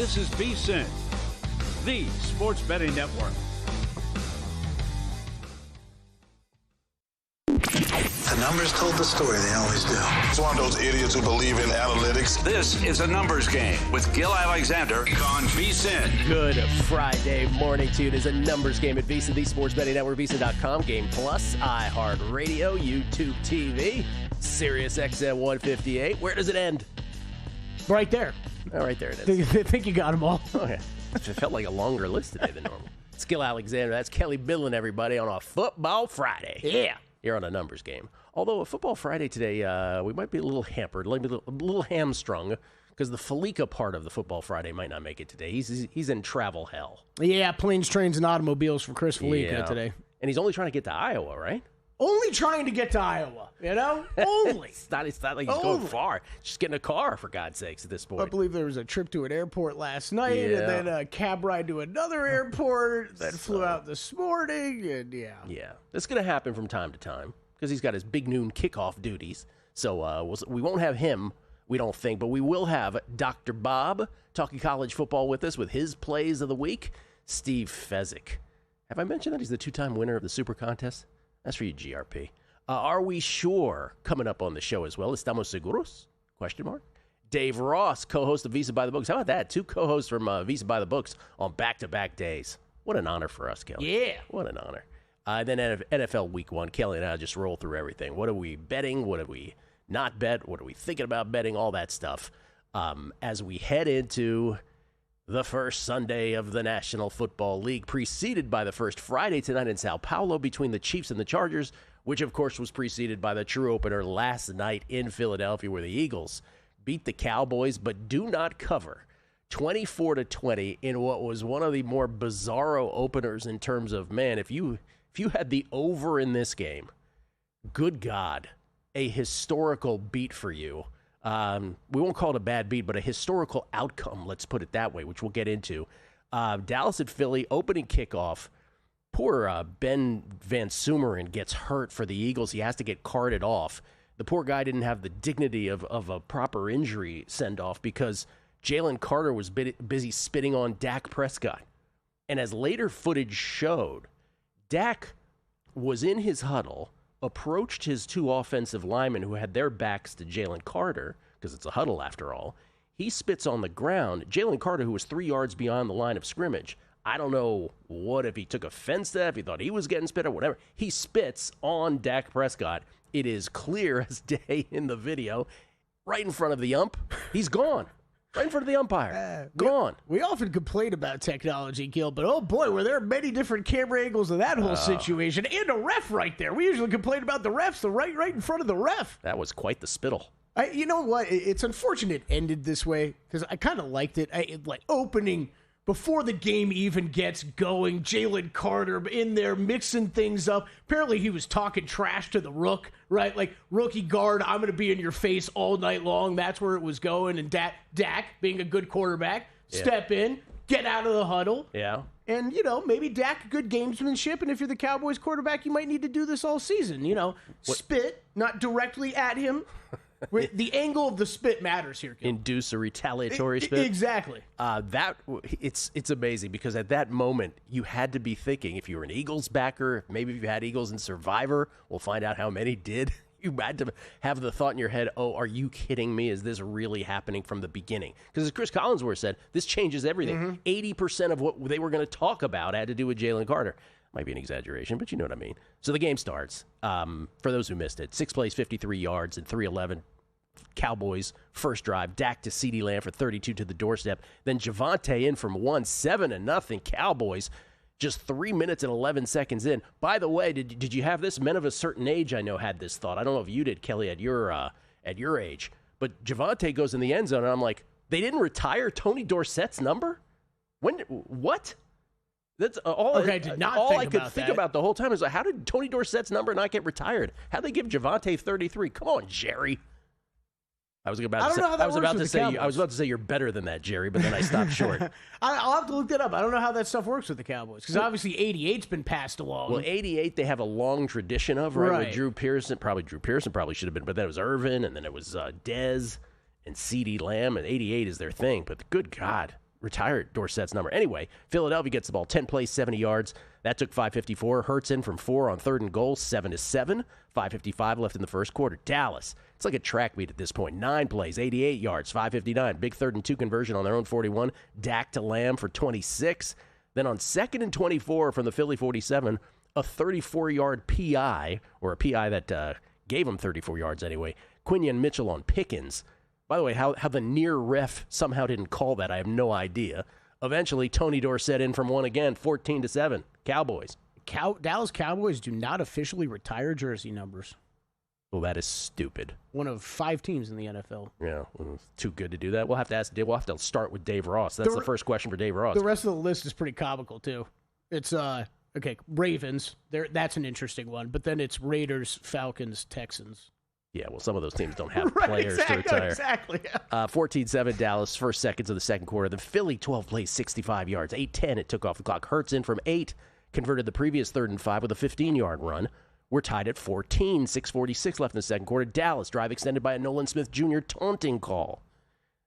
This is VSiN, the sports betting network. The numbers told the story, they always do. It's one of those idiots who believe in analytics. This is a numbers game with Gil Alexander on VSiN. Good Friday morning to you. It is a numbers game at VSiN, the sports betting network, VSiN.com, Game Plus, iHeartRadio, YouTube TV, Sirius XM 158. Where does it end? Right there. Oh, right there it is. I think you got them all. Okay. It felt like a longer list today than normal. It's Gil Alexander. That's Kelly Bidlin, everybody, on a Football Friday. Yeah. Here on a numbers game. Although a Football Friday today, we might be a little hampered, like a little hamstrung, because the Felica part of the Football Friday might not make it today. He's in travel hell. Yeah, planes, trains, and automobies for Chris Felica today. And he's only trying to get to Iowa, right? Only trying to get to Iowa, you know? Only. It's not like he's going far. Just getting a car, for God's sakes, at this point. I believe there was a trip to an airport last night, and then a cab ride to another airport that flew out this morning, and Yeah, that's going to happen from time to time, because he's got his big noon kickoff duties. So we won't have him, we don't think, but we will have Dr. Bob talking college football with us with his plays of the week. Steve Fezzik. Have I mentioned that he's the two-time winner of the Super Contest? That's for you, GRP. Are we sure? Coming up on the show as well. Estamos seguros? Question mark. Dave Ross, co-host of VSiN by the Books. How about that? Two co-hosts from VSiN by the Books on back-to-back days. What an honor for us, Kelly. Yeah. What an honor. Then NFL Week 1. Kelly and I just roll through everything. What are we betting? What do we not bet? What are we thinking about betting? All that stuff. As we head into the first Sunday of the National Football League, preceded by the first Friday tonight in Sao Paulo between the Chiefs and the Chargers, which, of course, was preceded by the true opener last night in Philadelphia, where the Eagles beat the Cowboys but do not cover 24-20 in what was one of the more bizarro openers in terms of, man, if you had the over in this game, good God, a historical beat for you. We won't call it a bad beat, but a historical outcome, let's put it that way, which we'll get into. Dallas at Philly, opening kickoff. Poor Ben Van Sumeren gets hurt for the Eagles. He has to get carted off. The poor guy didn't have the dignity of a proper injury send-off because Jalen Carter was busy spitting on Dak Prescott. And as later footage showed, Dak was in his huddle, approached his two offensive linemen who had their backs to Jalen Carter, because it's a huddle after all. He spits on the ground. Jalen Carter, who was 3 yards beyond the line of scrimmage, I don't know if he took offense to that, if he thought he was getting spit or whatever. He spits on Dak Prescott. It is clear as day in the video, right in front of the ump. He's gone. Right in front of the umpire. Gone. We often complain about technology, Gil, but oh boy, were there many different camera angles of that whole situation. And a ref right there. We usually complain about the refs, right in front of the ref. That was quite the spittle. You know what? It's unfortunate it ended this way, because I kind of liked it. Opening before the game even gets going, Jalen Carter in there mixing things up. Apparently he was talking trash to the rook, right? Like, rookie guard, I'm going to be in your face all night long. That's where it was going. And Dak, being a good quarterback, step in, get out of the huddle. Yeah. And, maybe Dak, good gamesmanship. And if you're the Cowboys quarterback, you might need to do this all season. Spit, not directly at him. The angle of the spit matters here, Gil. Induce a retaliatory spit. Exactly. It's amazing, because at that moment you had to be thinking, if you were an Eagles backer, maybe if you had Eagles in Survivor, we'll find out how many did. You had to have the thought in your head, oh, are you kidding me? Is this really happening from the beginning? Because as Chris Collinsworth said, this changes everything. 80% of what they were going to talk about had to do with Jalen Carter. Might be an exaggeration, but you know what I mean. So the game starts. For those who missed it, 6 plays, 53 yards, and 311. Cowboys, first drive, Dak to CeeDee Lamb for 32 to the doorstep. Then Javonte in from 7-0 Cowboys, just 3 minutes and 11 seconds in. By the way, did you have this? Men of a certain age, I know, had this thought. I don't know if you did, Kelly, at your age. But Javonte goes in the end zone, and I'm like, they didn't retire Tony Dorsett's number? What? That's all. Okay, I did not all think I could about think that. about the whole time is, like, how did Tony Dorsett's number not get retired? How'd they give Javonte 33? Come on, Jerry. I was about to say you're better than that, Jerry, but then I stopped short. I'll have to look that up. I don't know how that stuff works with the Cowboys, because obviously 88's been passed along. Well, 88 they have a long tradition of, right? With Drew Pearson probably should have been, but then it was Irvin, and then it was Dez and CeeDee Lamb, and 88 is their thing. But good God, retired Dorsett's number. Anyway, Philadelphia gets the ball, 10 plays, 70 yards. That took 5:54. Hurts in from 4 on 3rd and goal, 7-7. 5:55 left in the first quarter. Dallas, it's like a track meet at this point. 9 plays, 88 yards, 5:59. Big 3rd and 2 conversion on their own 41. Dak to Lamb for 26. Then on 2nd and 24 from the Philly 47, a 34-yard PI, or a PI that gave him 34 yards anyway. Quinion Mitchell on Pickens. By the way, how the near ref somehow didn't call that, I have no idea. Eventually, Tony Dorsett in from 1 again, 14-7. Cowboys. Dallas Cowboys do not officially retire jersey numbers. Well, that is stupid. One of 5 teams in the NFL. Yeah, well, too good to do that. We'll have to start with Dave Ross. That's the first question for Dave Ross. The rest of the list is pretty comical, too. It's, okay, Ravens. That's an interesting one. But then it's Raiders, Falcons, Texans. Yeah, well, some of those teams don't have players to retire. Exactly. 14-7 Dallas, first seconds of the second quarter. Then Philly, 12 plays, 65 yards. 8-10, it took off the clock. Hurts in from 8, converted the previous 3rd and 5 with a 15-yard run. We're tied at 14, 6:46 left in the second quarter. Dallas, drive extended by a Nolan Smith Jr. taunting call.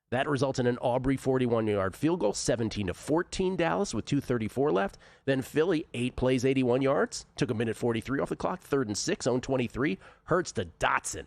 That results in an Aubrey 41-yard field goal, 17-14 Dallas with 2:34 left. Then Philly, 8 plays, 81 yards. Took a minute 43 off the clock, 3rd and 6, own 23. Hurts to Dotson.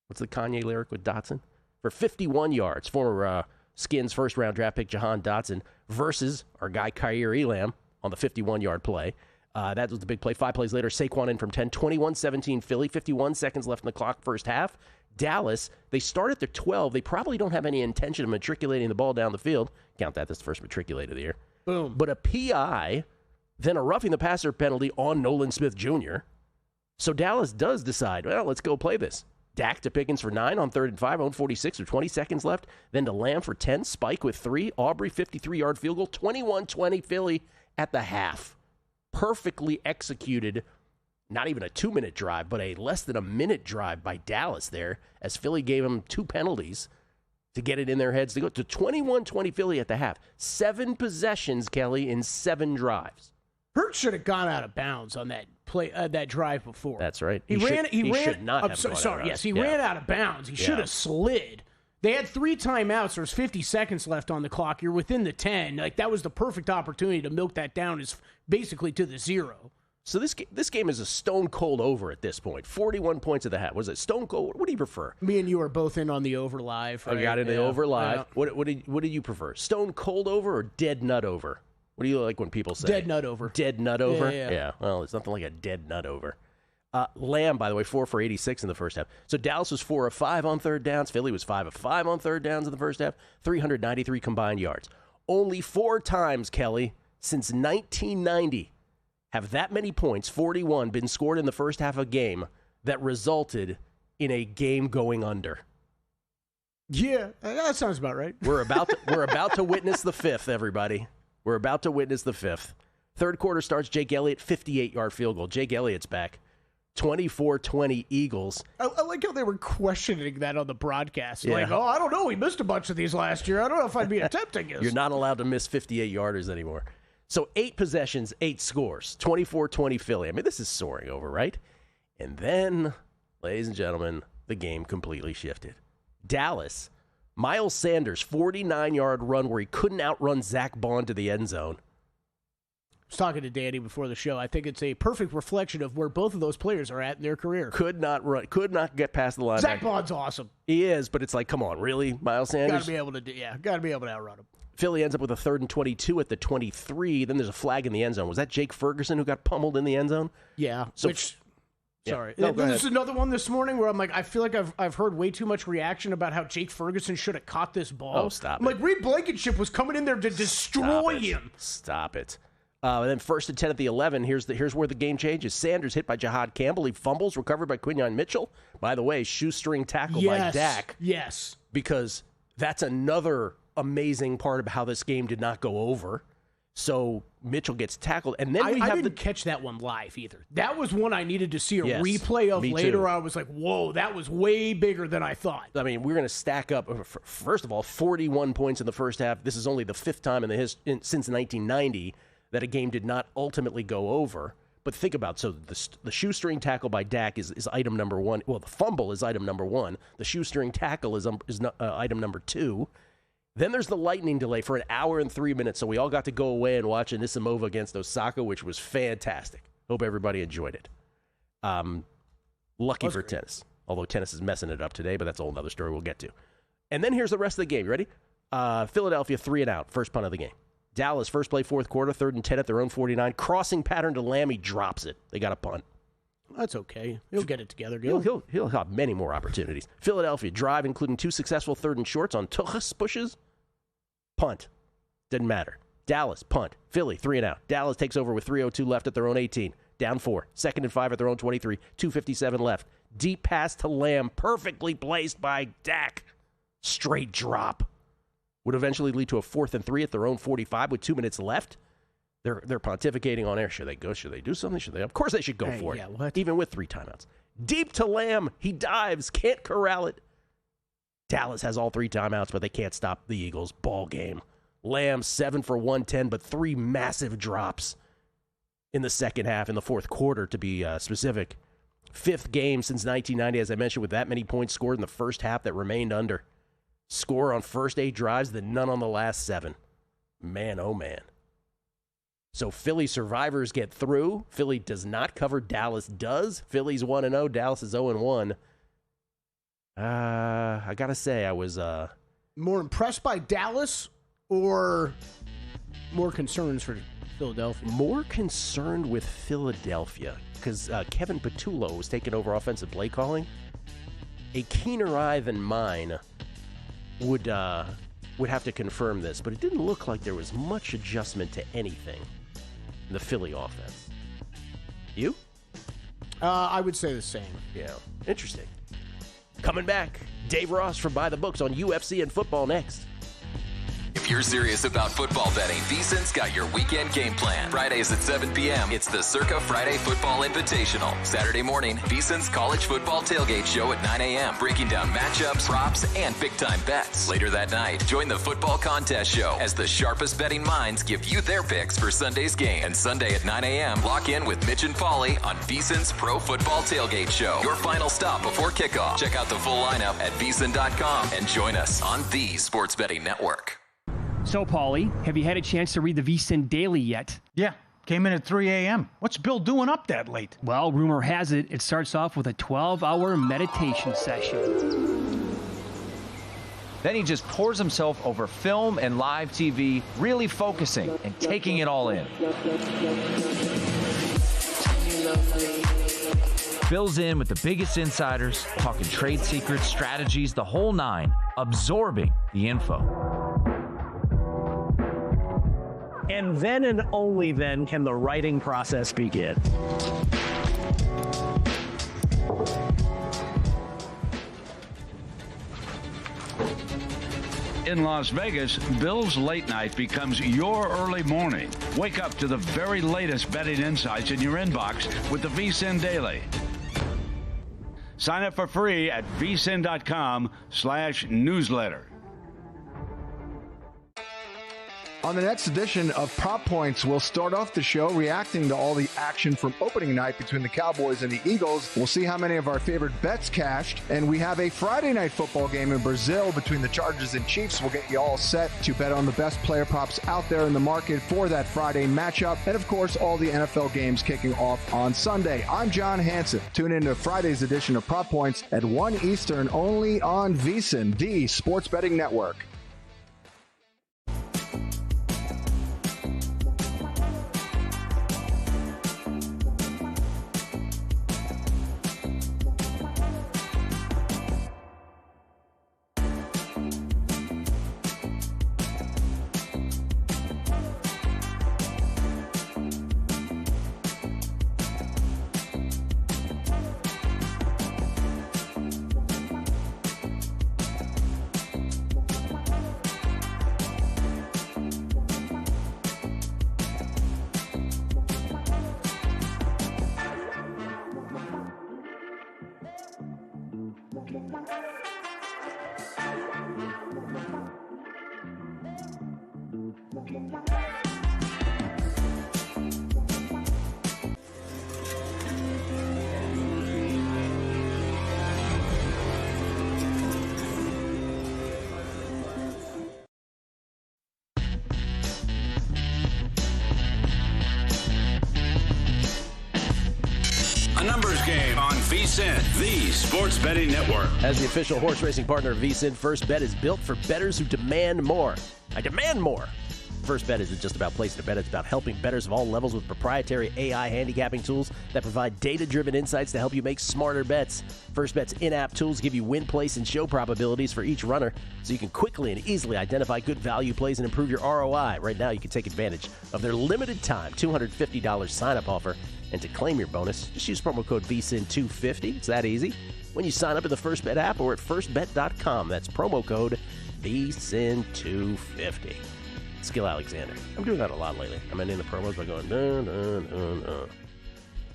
What's the Kanye lyric with Dotson? For 51 yards, former Skins first-round draft pick Jahan Dotson versus our guy Khair Elam on the 51-yard play. That was the big play. 5 plays later, Saquon in from 10, 21-17 Philly, 51 seconds left in the clock, first half. Dallas, they start at their 12. They probably don't have any intention of matriculating the ball down the field. Count that, that's the first matriculated of the year. Boom. But a PI, then a roughing the passer penalty on Nolan Smith Jr. So Dallas does decide, well, let's go play this. Dak to Pickens for 9 on 3rd and 5, own 46 with 20 seconds left. Then to Lamb for 10, Spike with 3, Aubrey 53-yard field goal, 21-20 Philly at the half. Perfectly executed, not even a 2-minute drive, but a less than a minute drive by Dallas there, as Philly gave them 2 penalties to get it in their heads to go to 21-20 Philly at the half. 7 possessions, Kelly, in 7 drives. Hurts should have gone out of bounds on that play, that drive before. That's right. He should not have gone out of bounds. He ran out of bounds. He should have slid. They had 3 timeouts. There's 50 seconds left on the clock. You're within the 10. Like, that was the perfect opportunity to milk that down, is basically to the 0. So this game is a stone cold over at this point. 41 points at the half. Was it stone cold? What do you prefer? Me and you are both in on the over live. Right? I got in the over live. Yeah. What did you prefer? Stone cold over or dead nut over? What do you like when people say? Dead nut over. Dead nut over? Yeah. Well, it's nothing like a dead nut over. Lamb, by the way, 4 for 86 in the first half. So Dallas was 4 of 5 on 3rd downs. Philly was 5 of 5 on 3rd downs in the first half. 393 combined yards. Only 4 times, Kelly, since 1990 have that many points, 41, been scored in the first half of a game that resulted in a game going under. Yeah, that sounds about right. We're about to witness the 5th, everybody. We're about to witness the 5th. Third quarter starts, Jake Elliott, 58-yard field goal. Jake Elliott's back. 24-20 Eagles. I like how they were questioning that on the broadcast. Yeah. Like, I don't know. We missed a bunch of these last year. I don't know if I'd be attempting this. You're not allowed to miss 58-yarders anymore. So 8 possessions, 8 scores. 24-20 Philly. I mean, this is soaring over, right? And then, ladies and gentlemen, the game completely shifted. Dallas, Miles Sanders, 49-yard run where he couldn't outrun Zach Bond to the end zone. I was talking to Danny before the show. I think it's a perfect reflection of where both of those players are at in their career. Could not get past the line. Zach Bond's awesome. He is, but it's like, come on, really, Miles Sanders? Got to be able to outrun him. Philly ends up with a 3rd and 22 at the 23. Then there's a flag in the end zone. Was that Jake Ferguson who got pummeled in the end zone? Yeah. Sorry. No, this is another one this morning where I'm like, I feel like I've heard way too much reaction about how Jake Ferguson should have caught this ball. Oh, stop I'm like, Reed Blankenship was coming in there to destroy him. Stop it. And then 1st and 10 at the 11. Here's where the game changes. Sanders hit by Jahad Campbell. He fumbles, recovered by Quinion Mitchell. By the way, shoestring tackle by Dak. Yes. Because that's another amazing part of how this game did not go over. So Mitchell gets tackled. And then I didn't catch that one live either. That was one I needed to see a replay of later. Too. I was like, whoa, that was way bigger than I thought. I mean, we're going to stack up, first of all, 41 points in the first half. This is only the 5th time since 1990 that a game did not ultimately go over. But think about, so the shoestring tackle by Dak is item number 1. Well, the fumble is item number 1. The shoestring tackle is item number 2. Then there's the lightning delay for an hour and 3 minutes, so we all got to go away and watch Anisimova against Osaka, which was fantastic. Hope everybody enjoyed it. Lucky for tennis, although tennis is messing it up today, but that's a whole other story we'll get to. And then here's the rest of the game. You ready? Philadelphia 3 and out, first punt of the game. Dallas, first play, fourth quarter, 3rd and 10 at their own 49. Crossing pattern to Lamb, he drops it. They got a punt. That's okay. He'll get it together. He'll have many more opportunities. Philadelphia drive, including 2 successful 3rd and shorts on Tuchus pushes. Punt. Didn't matter. Dallas, punt. Philly, 3 and out. Dallas takes over with 3:02 left at their own 18. Down 4. 2nd and 5 at their own 23. 2:57 left. Deep pass to Lamb, perfectly placed by Dak. Straight drop. Would eventually lead to a 4th and 3 at their own 45 with 2 minutes left. They're pontificating on air. Should they go? Should they do something? Should they? Of course they should go for it. Even with 3 timeouts. Deep to Lamb. He dives. Can't corral it. Dallas has all 3 timeouts, but they can't stop the Eagles. Ball game. Lamb 7 for 110, but 3 massive drops in the second half, in the fourth quarter to be specific. 5th game since 1990, as I mentioned, with that many points scored in the first half that remained under. Score on first 8 drives, then none on the last 7. Man, oh man. So Philly survivors get through. Philly does not cover. Dallas does. Philly's 1-0. Dallas is 0-1. I got to say, I was... more impressed by Dallas or more concerns for Philadelphia? More concerned with Philadelphia because Kevin Patullo was taking over offensive play calling. A keener eye than mine would have to confirm this, but it didn't look like there was much adjustment to anything in the Philly offense. You? I would say the same. Yeah. Interesting. Coming back, Dave Ross from By the Books on UFC and football next. If you're serious about football betting, VSiN's got your weekend game plan. Fridays at 7 p.m., it's the Circa Friday Football Invitational. Saturday morning, VSiN's college football tailgate show at 9 a.m., breaking down matchups, props, and big-time bets. Later that night, join the football contest show as the sharpest betting minds give you their picks for Sunday's game. And Sunday at 9 a.m., lock in with Mitch and Paulie on VSiN's Pro Football Tailgate Show. Your final stop before kickoff. Check out the full lineup at VSiN.com and join us on the Sports Betting Network. So, Paulie, have you had a chance to read the VSiN Daily yet? Yeah, came in at 3 a.m. What's Bill doing up that late? Well, rumor has it, it starts off with a 12-hour meditation session. Then he just pours himself over film and live TV, really focusing and taking it all in. Bill's in with the biggest insiders, talking trade secrets, strategies, the whole nine, absorbing the info. And then and only then can the writing process begin. In Las Vegas, Bill's late night becomes your early morning. Wake up to the very latest betting insights in your inbox with the VSiN Daily. Sign up for free at vsin.com/newsletter. On the next edition of Prop Points, we'll start off the show reacting to all the action from opening night between the Cowboys and the Eagles. We'll see how many of our favorite bets cashed. And we have a Friday night football game in Brazil between the Chargers and Chiefs. We'll get you all set to bet on the best player props out there in the market for that Friday matchup. And of course, all the NFL games kicking off on Sunday. I'm John Hansen. Tune in to Friday's edition of Prop Points at 1 Eastern only on VSiN, the Sports Betting Network. Numbers Game on VSiN, the sports betting network. As the official horse racing partner of VSiN, First Bet is built for bettors who demand more. I demand more. First Bet isn't just about placing a bet. It's about helping bettors of all levels with proprietary AI handicapping tools that provide data-driven insights to help you make smarter bets. First Bet's in-app tools give you win, place, and show probabilities for each runner so you can quickly and easily identify good value plays and improve your ROI. Right now, you can take advantage of their limited-time $250 sign-up offer. And to claim your bonus, just use promo code VSiN250. It's that easy. When you sign up in the First Bet app or at firstbet.com, that's promo code VSiN250. Skill Alexander. I'm doing that a lot lately. I'm ending the promos by going,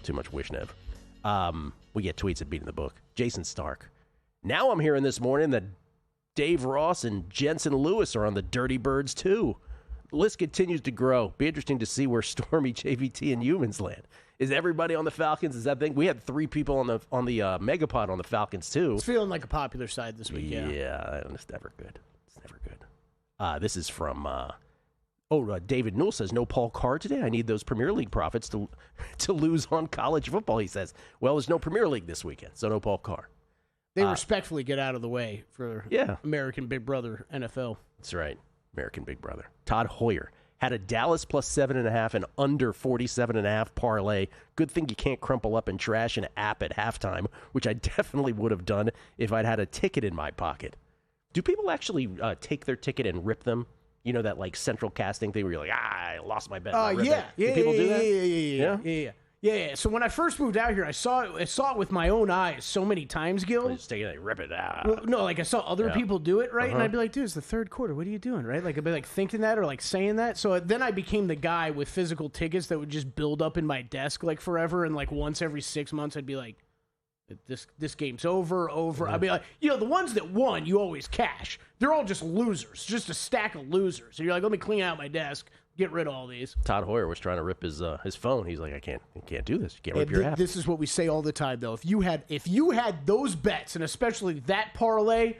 too much Wishnev. We get tweets at Beating the Book. Jason Stark. Now I'm hearing this morning that Dave Ross and Jensen Lewis are on the Dirty Birds too. The list continues to grow. Be interesting to see where Stormy, JVT, and Humans land. Is everybody on the Falcons? Is that thing? We had 3 people on the Megapod on the Falcons too. It's feeling like a popular side this week. Yeah, it's never good. It's never good. This is from David Newell says, no Paul Carr today. I need those Premier League profits to lose on college football, he says. Well, there's no Premier League this weekend, so no Paul Carr. They respectfully get out of the way for American Big Brother NFL. That's right, American Big Brother. Todd Hoyer had a Dallas plus 7.5 and under 47.5 parlay. Good thing you can't crumple up and trash an app at halftime, which I definitely would have done if I'd had a ticket in my pocket. Do people actually take their ticket and rip them? You know that like central casting thing where you're like, I lost my bet. Yeah. Do people do that? Yeah. So when I first moved out here, I saw it with my own eyes so many times, Gil. Just take it and rip it out. Well, no, like I saw other people do it, right? And I'd be like, dude, it's the third quarter. What are you doing, right? Like I'd be like thinking that or like saying that. So then I became the guy with physical tickets that would just build up in my desk like forever. And like once every 6 months, I'd be like, this game's over. I'd be like, the ones that won, you always cash. They're all just losers, just a stack of losers. And you're like, let me clean out my desk, get rid of all these. Todd Hoyer was trying to rip his phone. He's like, I can't do this. You can't rip your app. This is what we say all the time, though. If you had those bets, and especially that parlay,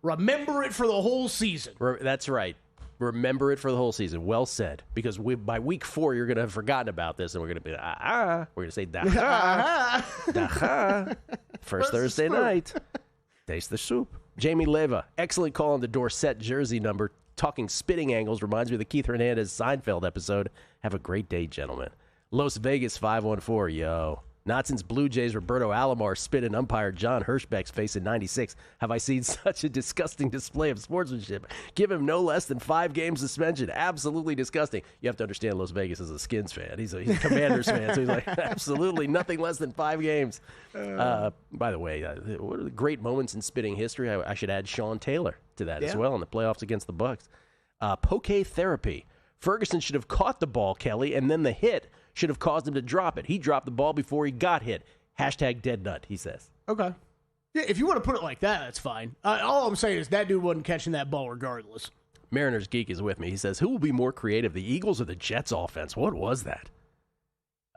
remember it for the whole season. That's right. Remember it for the whole season. Well said. Because by week 4, you're going to have forgotten about this, and we're going to be, we're going to say, da-ha, da-ha. First Thursday night. Taste the soup. Jamie Leva, excellent call on the Dorsett jersey number. Talking spitting angles reminds me of the Keith Hernandez Seinfeld episode. Have a great day, gentlemen. Las Vegas 514, yo. Not since Blue Jays Roberto Alomar spit in umpire John Hirschbeck's face in '96 have I seen such a disgusting display of sportsmanship. Give him no less than 5 game suspension. Absolutely disgusting. You have to understand Las Vegas is a Skins fan. He's a Commanders fan, so he's like, absolutely nothing less than 5 games. By the way, what are the great moments in spitting history? I should add Sean Taylor to that as well in the playoffs against the Bucs. Poke therapy. Ferguson should have caught the ball, Kelly, and then the hit should have caused him to drop it. He dropped the ball before he got hit. Hashtag dead nut, he says. Okay. Yeah, if you want to put it like that, that's fine. All I'm saying is that dude wasn't catching that ball regardless. Mariners Geek is with me. He says, who will be more creative, the Eagles or the Jets offense? What was that?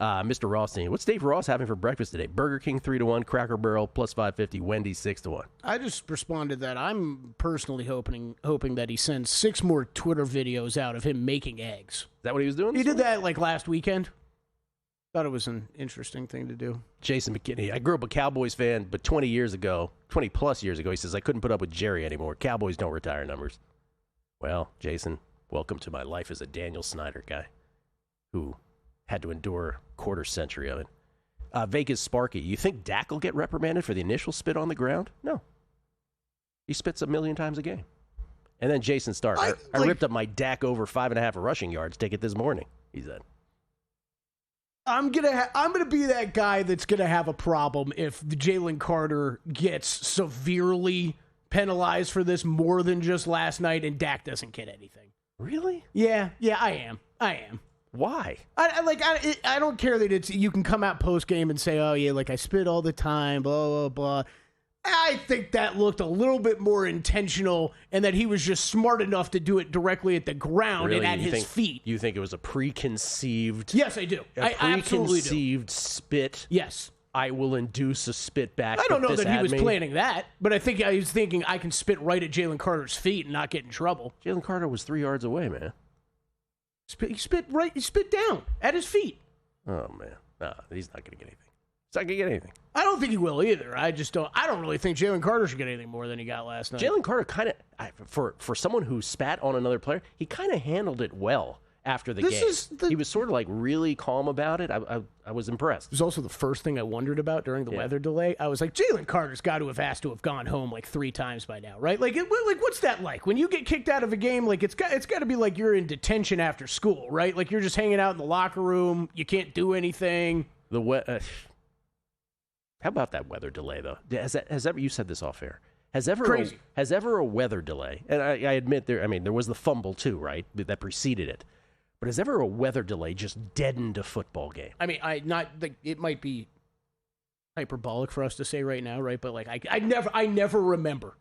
Mr. Rothstein, what's Dave Ross having for breakfast today? Burger King 3-1, Cracker Barrel plus 550, Wendy's 6-1. I just responded that I'm personally hoping that he sends 6 more Twitter videos out of him making eggs. Is that what he was doing? He did that like last weekend. Thought it was an interesting thing to do. Jason McKinney, I grew up a Cowboys fan, but 20 plus years ago, he says, I couldn't put up with Jerry anymore. Cowboys don't retire numbers. Well, Jason, welcome to my life as a Daniel Snyder guy who had to endure a quarter century of it. Vegas Sparky, you think Dak will get reprimanded for the initial spit on the ground? No. He spits 1 million times a game. And then Jason Stark, I ripped up my Dak over 5.5 rushing yards ticket this morning, he said. I'm gonna be that guy that's gonna have a problem if Jalen Carter gets severely penalized for this more than just last night and Dak doesn't get anything. Really? Yeah, I am. Why? I don't care that you can come out post game and say, oh yeah, like I spit all the time, blah blah blah. I think that looked a little bit more intentional and that he was just smart enough to do it directly at the ground and at his feet. You think it was a preconceived... Yes, I do. I absolutely do. Preconceived spit. Yes. I will induce a spit back. I don't know that he was planning that, but I think he was thinking I can spit right at Jalen Carter's feet and not get in trouble. Jalen Carter was 3 yards away, man. He spit down at his feet. Oh, man. Nah, he's not going to get anything. He's not going to get anything. I don't think he will either. I don't really think Jalen Carter should get anything more than he got last night. Jalen Carter kind of, for someone who spat on another player, he kind of handled it well after the game. He was sort of like really calm about it. I was impressed. It was also the first thing I wondered about during the weather delay. I was like, Jalen Carter's got to have asked to have gone home like 3 times by now, right? Like what's that like? When you get kicked out of a game, like it's got to be like you're in detention after school, right? Like you're just hanging out in the locker room. You can't do anything. How about that weather delay, though? Has ever, you said this off air. Has ever a weather delay, and I admit there was the fumble too, right? That preceded it. But has ever a weather delay just deadened a football game? I mean, it might be hyperbolic for us to say right now, right? But like I never remember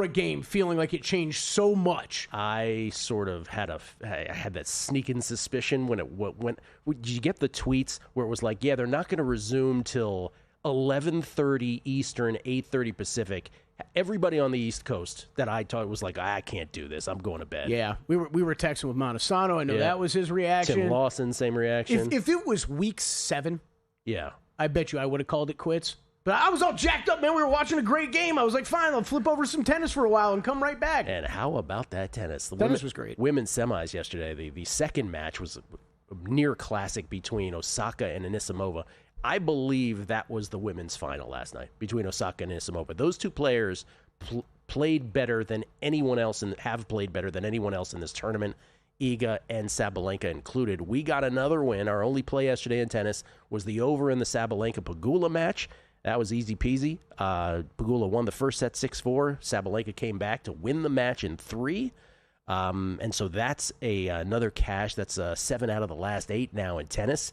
a game feeling like it changed so much. I sort of had that sneaking suspicion when it went. Did you get the tweets where it was like, yeah, they're not going to resume till 11:30 Eastern, 8:30 Pacific. Everybody on the East Coast that I taught was like, I can't do this. I'm going to bed. Yeah, we were texting with Montesano. I know that was his reaction. Tim Lawson, same reaction. If it was week 7, yeah, I bet you I would have called it quits. But I was all jacked up, man. We were watching a great game. I was like, fine, I'll flip over some tennis for a while and come right back. And how about that tennis? Tennis was great. Women's semis yesterday. The second match was a near classic between Osaka and Anisimova. I believe that was the women's final last night between Osaka and Anisimova. Those two players played better than anyone else have played better than anyone else in this tournament, Iga and Sabalenka included. We got another win. Our only play yesterday in tennis was the over in the Sabalenka-Pegula match. That was easy peasy. Pegula won the first set 6-4. Sabalenka came back to win the match in 3. And so that's another cash. That's 7 out of the last 8 now in tennis.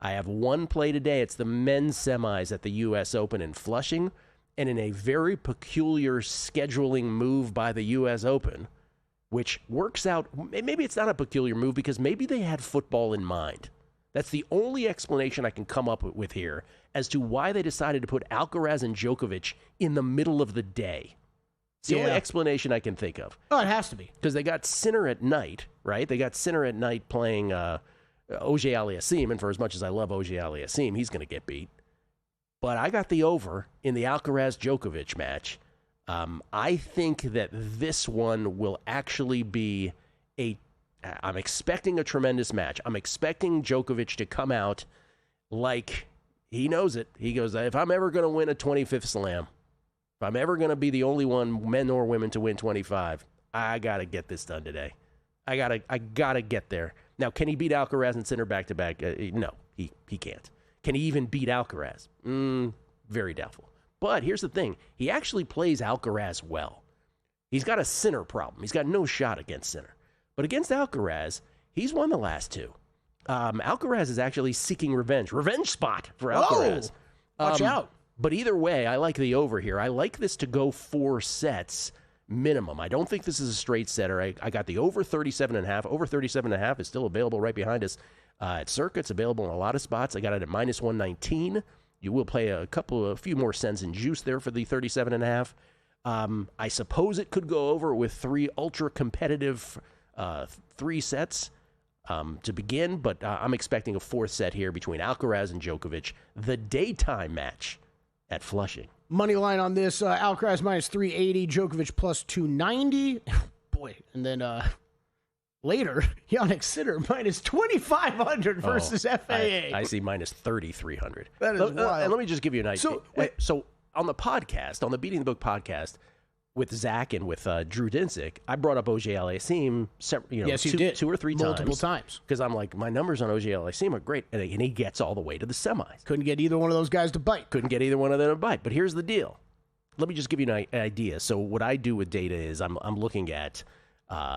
I have one play today. It's the men's semis at the U.S. Open in Flushing. And in a very peculiar scheduling move by the U.S. Open, which works out, maybe it's not a peculiar move because maybe they had football in mind. That's the only explanation I can come up with here as to why they decided to put Alcaraz and Djokovic in the middle of the day. It's the only explanation I can think of. Oh, it has to be. Because they got Sinner at night, right? They got Sinner at night playing Auger-Aliassime, and for as much as I love Auger-Aliassime, he's going to get beat. But I got the over in the Alcaraz-Djokovic match. I think that this one will actually be I'm expecting a tremendous match. I'm expecting Djokovic to come out like he knows it. He goes, if I'm ever going to win a 25th slam, if I'm ever going to be the only one, men or women, to win 25, I got to get this done today. I gotta get there. Now, can he beat Alcaraz and Sinner back-to-back? No, he can't. Can he even beat Alcaraz? Very doubtful. But here's the thing. He actually plays Alcaraz well. He's got a Sinner problem. He's got no shot against Sinner. But against Alcaraz, he's won the last 2. Alcaraz is actually seeking revenge. Revenge spot for Alcaraz. Watch out. But either way, I like the over here. I like this to go 4 sets minimum. I don't think this is a straight setter. I got the over 37.5. Over 37.5 is still available right behind us at Circa. It's available in a lot of spots. I got it at minus 119. You will play a few more cents in juice there for the 37.5. I suppose it could go over with 3 ultra competitive 3 sets to begin, but I'm expecting a 4th set here between Alcaraz and Djokovic, the daytime match at Flushing. Money line on this, Alcaraz minus 380, Djokovic plus 290. Boy, and then later, Jannik Sinner minus 2,500 versus FAA. I see minus 3,300. That is wild. And let me just give you an idea. So on the podcast, on the Beating the Book podcast, with Zach and with Drew Dinsick, I brought up Auger-Aliassime yes, you did. 2 or 3 multiple times. Because I'm like, my numbers on Auger-Aliassime are great, and he gets all the way to the semis. Couldn't get either one of those guys to bite. Couldn't get either one of them to bite. But here's the deal. Let me just give you an idea. So what I do with data is I'm looking at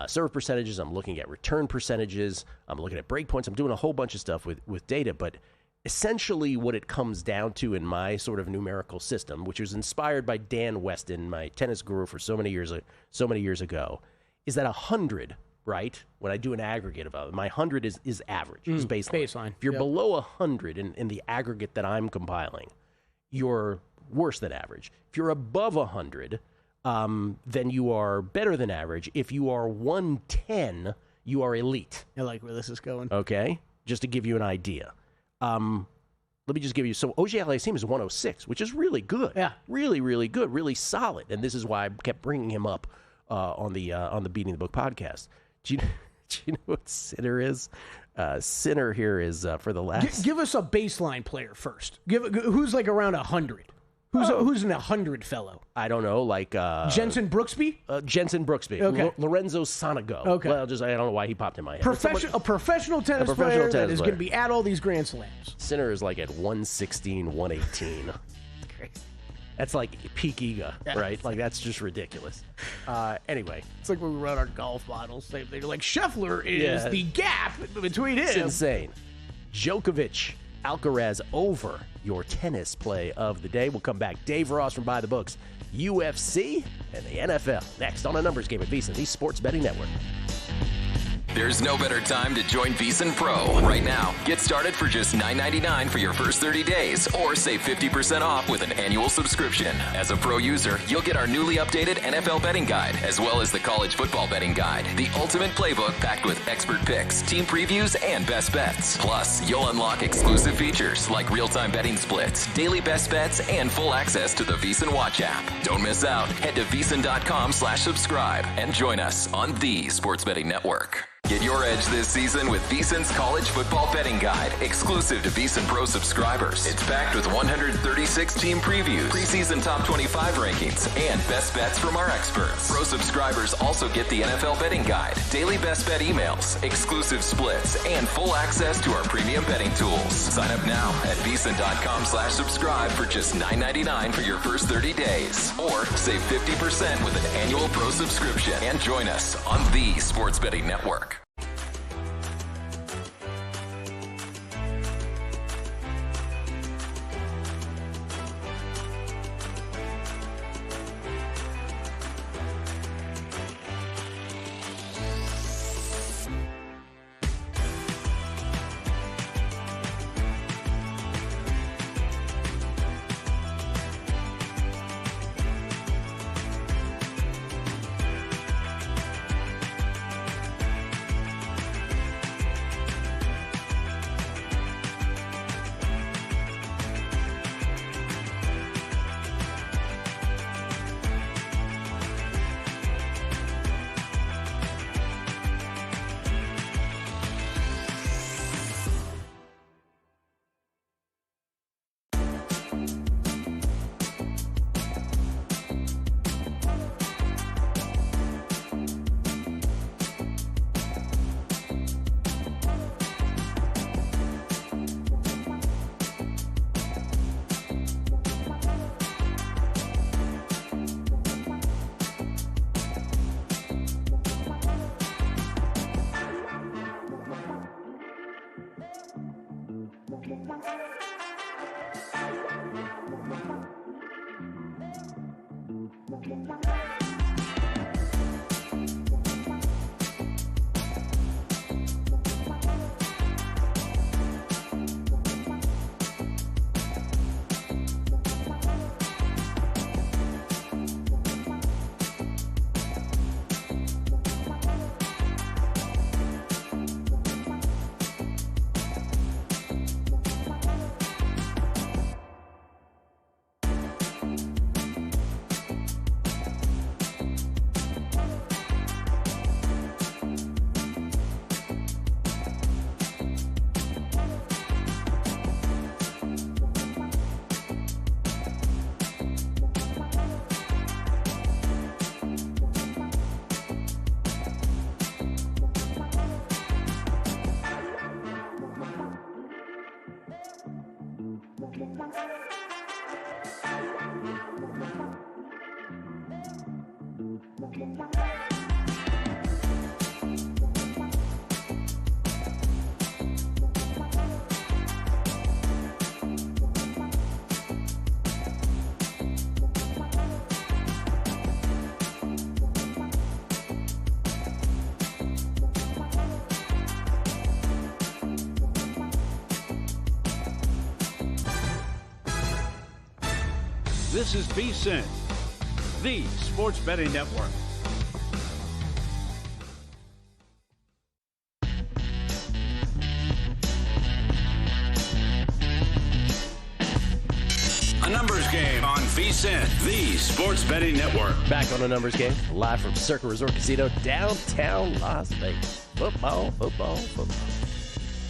serve percentages, I'm looking at return percentages, I'm looking at breakpoints, I'm doing a whole bunch of stuff with data, but essentially what it comes down to in my sort of numerical system, which was inspired by Dan Weston, my tennis guru for so many years ago, is that 100, right? When I do an aggregate of it, my 100 is average, is baseline. If you're below 100 in the aggregate that I'm compiling, you're worse than average. If you're above 100, then you are better than average. If you are 110, you are elite. I like where this is going. Okay? Just to give you an idea. let me just give you. So OJ Aliassime is 106, which is really good. Yeah, really, really good, really solid. And this is why I kept bringing him up on the Beating the Book podcast. Do you know what Sinner is? Sinner here is for the last. Give us a baseline player first. Who's like around 100. Who's an 100 fellow? I don't know, like Jensen Brooksby. Jensen Brooksby. Okay. Lorenzo Sonego. Okay. Well, I don't know why he popped in my head. A professional tennis player that is going to be at all these Grand Slams. Sinner is like at 116, 118. That's like peak Iga, right? Like, that's just ridiculous. Anyway. It's like when we run our golf models. They're like, Scheffler is the gap between him. It's insane. Djokovic, Alcaraz over your tennis play of the day. We'll come back. Dave Ross from By the Books, UFC, and the NFL. Next on a numbers game at VSiN, the Sports Betting Network. There's no better time to join VSiN Pro. Right now, get started for just $9.99 for your first 30 days or save 50% off with an annual subscription. As a Pro user, you'll get our newly updated NFL betting guide, as well as the college football betting guide, the ultimate playbook packed with expert picks, team previews, and best bets. Plus, you'll unlock exclusive features like real-time betting splits, daily best bets, and full access to the VSiN Watch app. Don't miss out. Head to VSiN.com/subscribe and join us on the Sports Betting Network. Get your edge this season with VSiN's College Football Betting Guide, exclusive to VSiN Pro subscribers. It's packed with 136 team previews, preseason top 25 rankings, and best bets from our experts. Pro subscribers also get the NFL Betting Guide, daily best bet emails, exclusive splits, and full access to our premium betting tools. Sign up now at VSiN.com/subscribe for just $9.99 for your first 30 days. Or save 50% with an annual Pro subscription and join us on the Sports Betting Network. This is VSiN, the Sports Betting Network. A numbers game on VSiN, the sports betting network. Back on a numbers game, live from Circa Resort Casino, downtown Las Vegas. Football.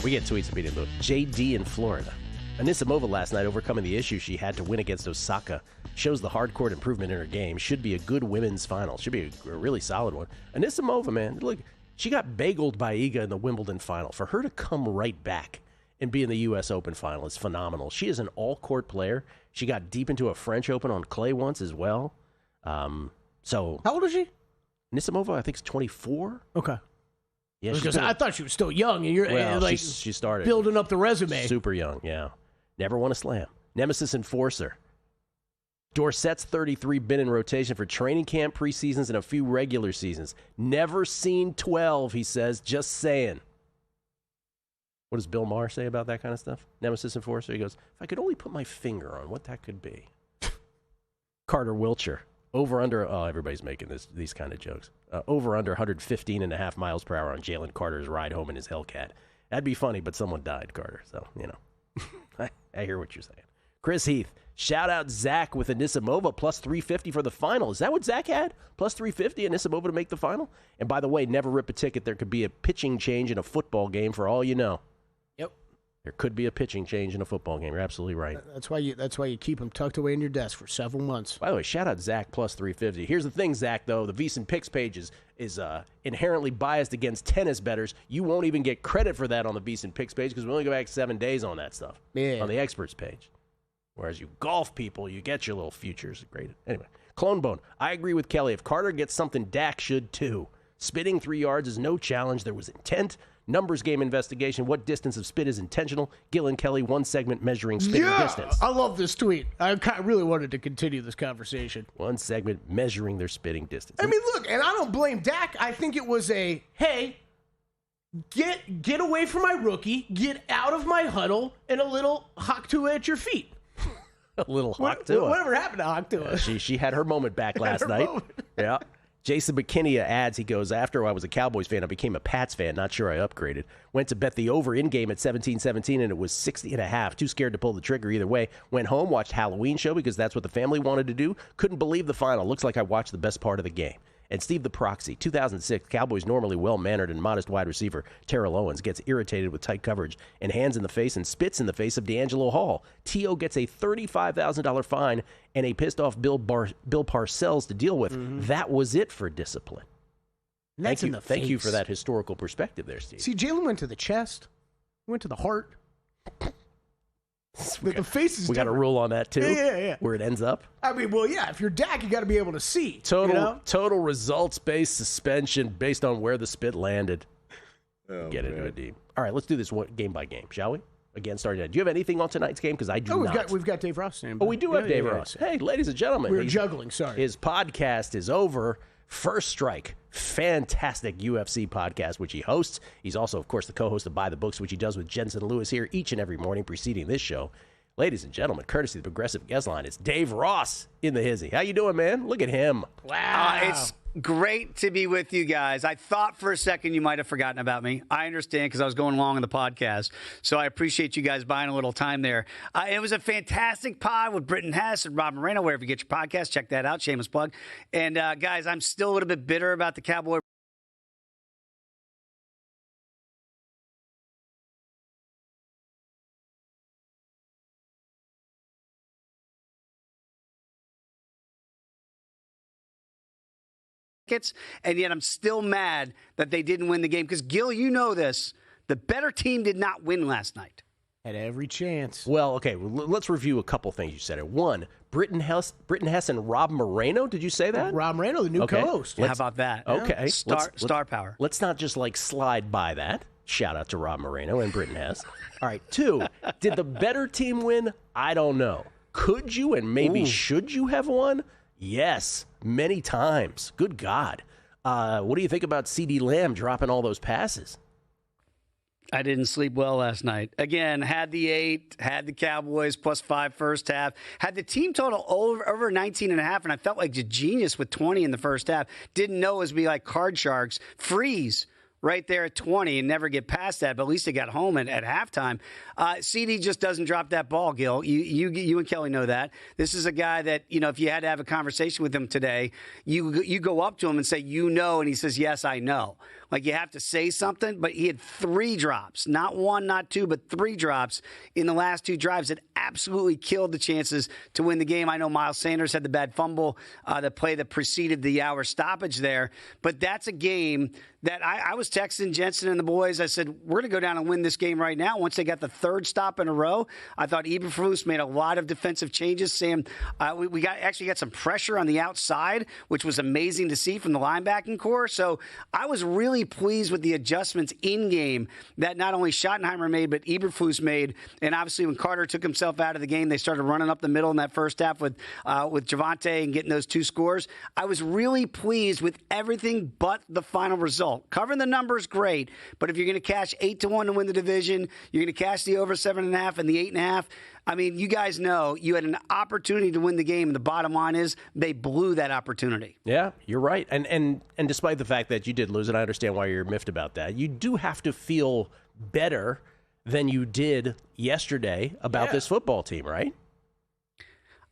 We get tweets immediately. JD in Florida. Anisimova last night overcoming the issue she had to win against Osaka. Shows the hardcore improvement in her game. Should be a good women's final. Should be a really solid one. Anisimova, man, look, she got bageled by Iga in the Wimbledon final. For her to come right back and be in the U.S. Open final is phenomenal. She is an all-court player. She got deep into a French Open on clay once as well. So how old is she? Anisimova, I think, is 24. Okay. Yeah, I thought she was still young, and you're she started building up the resume. Super young, yeah. Never won a slam. Nemesis Enforcer. Dorsett's 33 been in rotation for training camp, preseasons, and a few regular seasons. Never seen 12, he says. Just saying. What does Bill Maher say about that kind of stuff? Nemesis Enforcer. He goes, if I could only put my finger on what that could be. Carter Wiltshire. Over under, everybody's making these kind of jokes. Over under 115.5 miles per hour on Jalen Carter's ride home in his Hellcat. That'd be funny, but someone died, Carter. So, I hear what you're saying. Chris Heath, shout out Zach with Anisimova plus 350 for the final. Is that what Zach had? Plus 350 Anisimova to make the final? And by the way, never rip a ticket. There could be a pitching change in a football game for all you know. Yep. There could be a pitching change in a football game. You're absolutely right. That's why you keep them tucked away in your desk for several months. By the way, shout out Zach plus 350. Here's the thing, Zach, though. The VSiN Picks page is inherently biased against tennis bettors. You won't even get credit for that on the VSiN Picks page because we only go back 7 days on that stuff. Yeah. On the experts page. Whereas you golf people, you get your little futures graded. Anyway, Clone Bone. I agree with Kelly. If Carter gets something, Dak should too. Spitting 3 yards is no challenge. There was intent. Numbers game investigation. What distance of spit is intentional? Gil and Kelly, one segment measuring spitting distance. I love this tweet. I really wanted to continue this conversation. One segment measuring their spitting distance. I mean, look, and I don't blame Dak. I think it was hey, get away from my rookie, get out of my huddle, and a little Haktua at your feet. A little Haktua. Whatever happened to Haktua? She had her moment back last night. Yeah. Jason McKinney adds, he goes, after I was a Cowboys fan, I became a Pats fan. Not sure I upgraded. Went to bet the over in-game at 17-17, and it was 60.5. Too scared to pull the trigger either way. Went home, watched Halloween show because that's what the family wanted to do. Couldn't believe the final. Looks like I watched the best part of the game. And Steve the Proxy, 2006, Cowboys normally well-mannered and modest wide receiver Terrell Owens gets irritated with tight coverage and hands in the face and spits in the face of D'Angelo Hall. T.O. gets a $35,000 fine and a pissed-off Bill Parcells to deal with. Mm-hmm. That was it for discipline. Thank you for that historical perspective there, Steve. See, Jalen went to the chest, went to the heart. The face is we got a rule on that, too? Yeah. Where it ends up? I mean, well, yeah, if you're Dak, you got to be able to see. Total results-based suspension based on where the spit landed. Get into it deep. All right, let's do this game by game, shall we? Again, starting out. Do you have anything on tonight's game? Because I do not. We've got Dave Ross standing by. Oh, we do have Dave Ross. Hey, ladies and gentlemen. We were juggling, sorry. His podcast is over. First Strike, fantastic UFC podcast, which he hosts. He's also, of course, the co-host of Buy the Books, which he does with Jensen Lewis here each and every morning preceding this show. Ladies and gentlemen, courtesy of the Progressive Guest Line, it's Dave Ross in the hizzy. How you doing, man? Look at him. Wow. It's great to be with you guys. I thought for a second you might have forgotten about me. I understand because I was going along in the podcast. So I appreciate you guys buying a little time there. It was a fantastic pod with Britton Hess and Rob Moreno. Wherever you get your podcast, check that out. Shameless plug. And guys, I'm still a little bit bitter about the Cowboy and yet I'm still mad that they didn't win the game. Because, Gil, you know this. The better team did not win last night. Had every chance. Well, okay, let's review a couple things you said. One, Britton Hess and Rob Moreno. Did you say that? Rob Moreno, the new co-host. How about that? Okay. Star power. Let's not just, slide by that. Shout out to Rob Moreno and Britton Hess. All right, 2, did the better team win? I don't know. Could you and maybe should you have won? Yes, many times. Good God. What do you think about C.D. Lamb dropping all those passes? I didn't sleep well last night. Again, had the 8, had the Cowboys +5 first half, had the team total over 19.5, and I felt like a genius with 20 in the first half. Didn't know it was be like card sharks. Freeze right there at 20 and never get past that, but at least they got home at halftime. CD just doesn't drop that ball, Gil. You and Kelly know that. This is a guy that, if you had to have a conversation with him today, you go up to him and say, and he says, yes, I know. Like, you have to say something, but he had 3 drops, not 1, not 2, but 3 drops in the last 2 drives that absolutely killed the chances to win the game. I know Miles Sanders had the bad fumble, the play that preceded the hour stoppage there, but that's a game that I was texting Jensen and the boys. I said, we're going to go down and win this game right now. Once they got the 3rd stop in a row, I thought Eberflus made a lot of defensive changes. Sam, we got some pressure on the outside, which was amazing to see from the linebacking core. So I was really pleased with the adjustments in game that not only Schottenheimer made, but Eberflus made. And obviously, when Carter took himself out of the game, they started running up the middle in that first half with Javonte and getting those 2 scores. I was really pleased with everything but the final result. Covering the numbers, great, but if you're going to cash 8-1 to win the division, you're going to cash the over 7.5 and the 8.5. I mean, you guys know you had an opportunity to win the game, and the bottom line is they blew that opportunity. Yeah, you're right. And despite the fact that you did lose, and I understand why you're miffed about that, you do have to feel better than you did yesterday about this football team, right?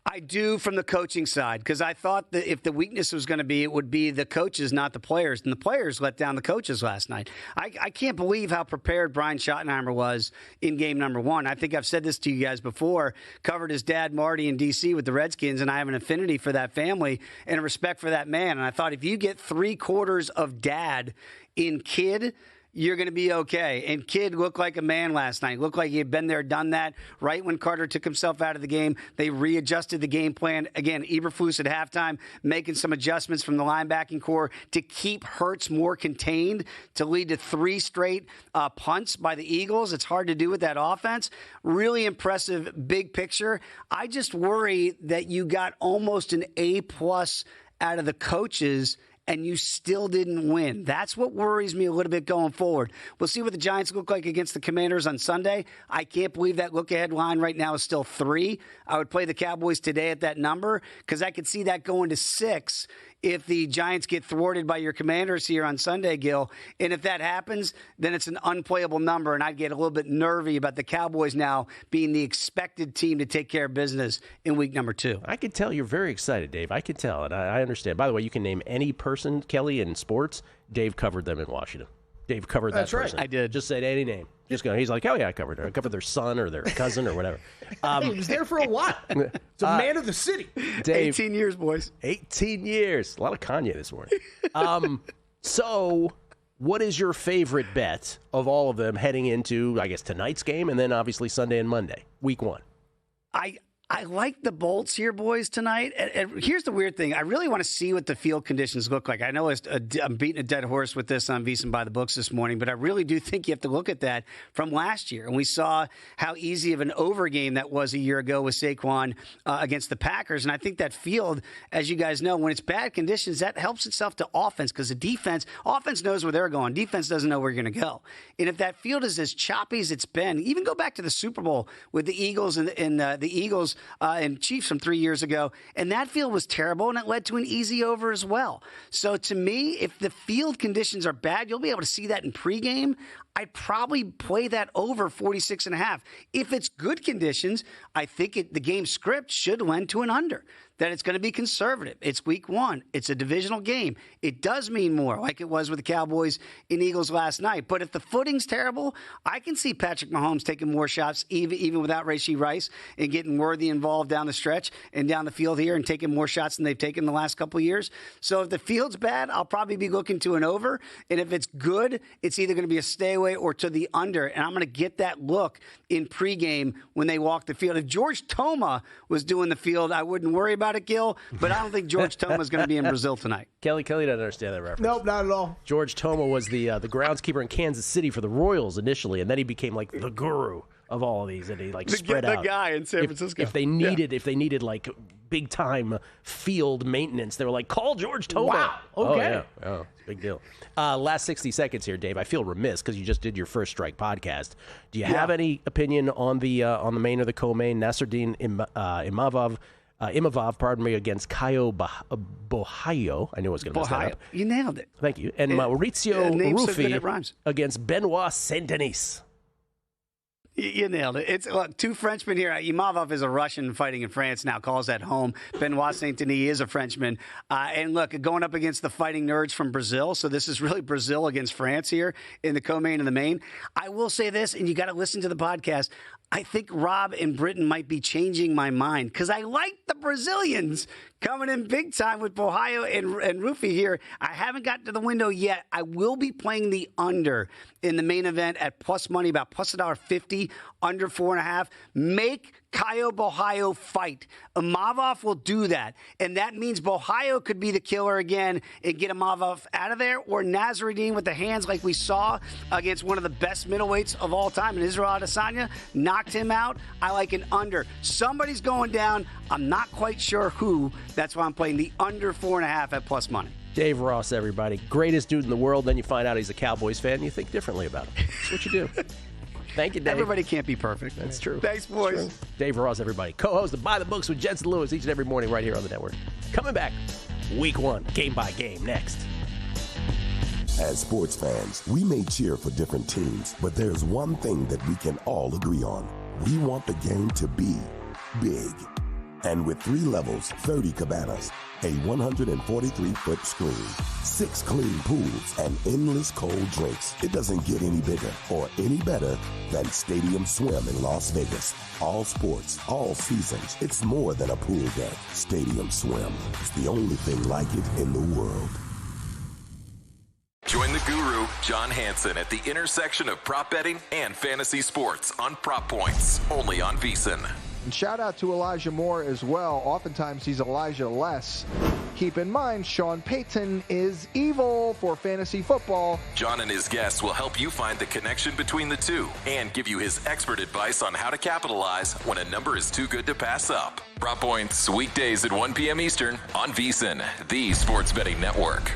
I do, from the coaching side, because I thought that if the weakness was going to be, it would be the coaches, not the players. And the players let down the coaches last night. I can't believe how prepared Brian Schottenheimer was in game number 1. I think I've said this to you guys before, covered his dad, Marty, in D.C. with the Redskins, and I have an affinity for that family and a respect for that man. And I thought if you get 3/4 of dad in Kid, you're going to be okay. And Kid looked like a man last night. Looked like he had been there, done that. Right when Carter took himself out of the game, they readjusted the game plan. Again, Eberflus at halftime making some adjustments from the linebacking core to keep Hurts more contained, to lead to 3 straight punts by the Eagles. It's hard to do with that offense. Really impressive big picture. I just worry that you got almost an A+ out of the coaches and you still didn't win. That's what worries me a little bit going forward. We'll see what the Giants look like against the Commanders on Sunday. I can't believe that look-ahead line right now is still 3. I would play the Cowboys today at that number because I could see that going to 6 if the Giants get thwarted by your Commanders here on Sunday, Gil. And if that happens, then it's an unplayable number, and I'd get a little bit nervy about the Cowboys now being the expected team to take care of business in week number 2. I can tell you're very excited, Dave. I can tell, and I understand. By the way, you can name any person, Kelly, in sports. Dave covered them in Washington. Dave covered that person. That's right. I did. Just said any name. Just go. He's like, oh, yeah, I covered her. I covered their son or their cousin or whatever. He was there for a while. It's a man of the city. Dave, 18 years, boys. 18 years. A lot of Kanye this morning. So what is your favorite bet of all of them heading into, I guess, tonight's game and then obviously Sunday and Monday, week 1? I like the Bolts here, boys, tonight. And here's the weird thing. I really want to see what the field conditions look like. I know I'm beating a dead horse with this on VSiN by the books this morning, but I really do think you have to look at that from last year. And we saw how easy of an over game that was a year ago with Saquon against the Packers. And I think that field, as you guys know, when it's bad conditions, that helps itself to offense because the offense knows where they're going. Defense doesn't know where you're going to go. And if that field is as choppy as it's been, even go back to the Super Bowl with the Eagles and the Eagles and Chiefs from 3 years ago, and that field was terrible, and it led to an easy over as well. So to me, if the field conditions are bad, you'll be able to see that in pregame. I'd probably play that over 46.5. If it's good conditions, I think the game script should lend to an under, that it's going to be conservative. It's week 1. It's a divisional game. It does mean more, like it was with the Cowboys and Eagles last night. But if the footing's terrible, I can see Patrick Mahomes taking more shots, even without Rashee Rice, and getting Worthy involved down the stretch and down the field here and taking more shots than they've taken the last couple of years. So if the field's bad, I'll probably be looking to an over. And if it's good, it's either going to be a stay away or to the under. And I'm going to get that look in pregame when they walk the field. If George Toma was doing the field, I wouldn't worry about it, Gil, but I don't think George Toma is going to be in Brazil tonight. Kelly doesn't understand that reference. Nope, not at all. George Toma was the groundskeeper in Kansas City for the Royals initially, and then he became like the guru of all of these, and he spread out. The guy in San Francisco. If they needed like big time field maintenance, they were like, call George Toma. Wow. Okay. Oh, yeah. Oh, it's a big deal. Last 60 seconds here, Dave. I feel remiss because you just did your First Strike podcast. Do you have any opinion on the main or the co-main, Nasruddin Imavov Imavov, against Caio Borralho. I knew I was going to mess that up. You nailed it. Thank you. And Maurizio so Ruffi against Benoit Saint-Denis. You nailed it. It's look, two Frenchmen here. Imavov is a Russian fighting in France now, calls that home. Benoit Saint-Denis is a Frenchman. And look, going up against the fighting nerds from Brazil. So this is really Brazil against France here in the co-main and the main. I will say this, and you got to listen to the podcast. I think Rob and Britain might be changing my mind because I like the Brazilians coming in big time with Borralho and Ruffi here. I haven't gotten to the window yet. I will be playing the under in the main event at plus money, about plus $1.50, under 4.5. Make Caio Borralho fight. Imavov will do that. And that means Borralho could be the killer again and get Imavov out of there, or Nasruddin with the hands like we saw against one of the best middleweights of all time, and Israel Adesanya knocked him out. I like an under. Somebody's going down. I'm not quite sure who. That's why I'm playing the under 4.5 at plus money. Dave Ross, everybody. Greatest dude in the world. Then you find out he's a Cowboys fan and you think differently about him. That's what you do. Thank you, Dave. Everybody can't be perfect. That's true. Thanks, boys. Dave Ross, everybody. Co-host of By the Books with Jensen Lewis each and every morning right here on the network. Coming back, week 1, game by game, next. As sports fans, we may cheer for different teams, but there's one thing that we can all agree on. We want the game to be big. And with 3 levels, 30 cabanas, a 143-foot screen, 6 clean pools, and endless cold drinks, it doesn't get any bigger or any better than Stadium Swim in Las Vegas. All sports, all seasons. It's more than a pool deck. Stadium Swim is the only thing like it in the world. Join the guru, John Hansen, at the intersection of prop betting and fantasy sports on Prop Points, only on VSiN. And shout out to Elijah Moore as well. Oftentimes he's Elijah less. Keep in mind, Sean Payton is evil for fantasy football. John and his guests will help you find the connection between the two and give you his expert advice on how to capitalize when a number is too good to pass up. Prop Points, weekdays at 1 p.m. Eastern on VSiN, the sports betting network.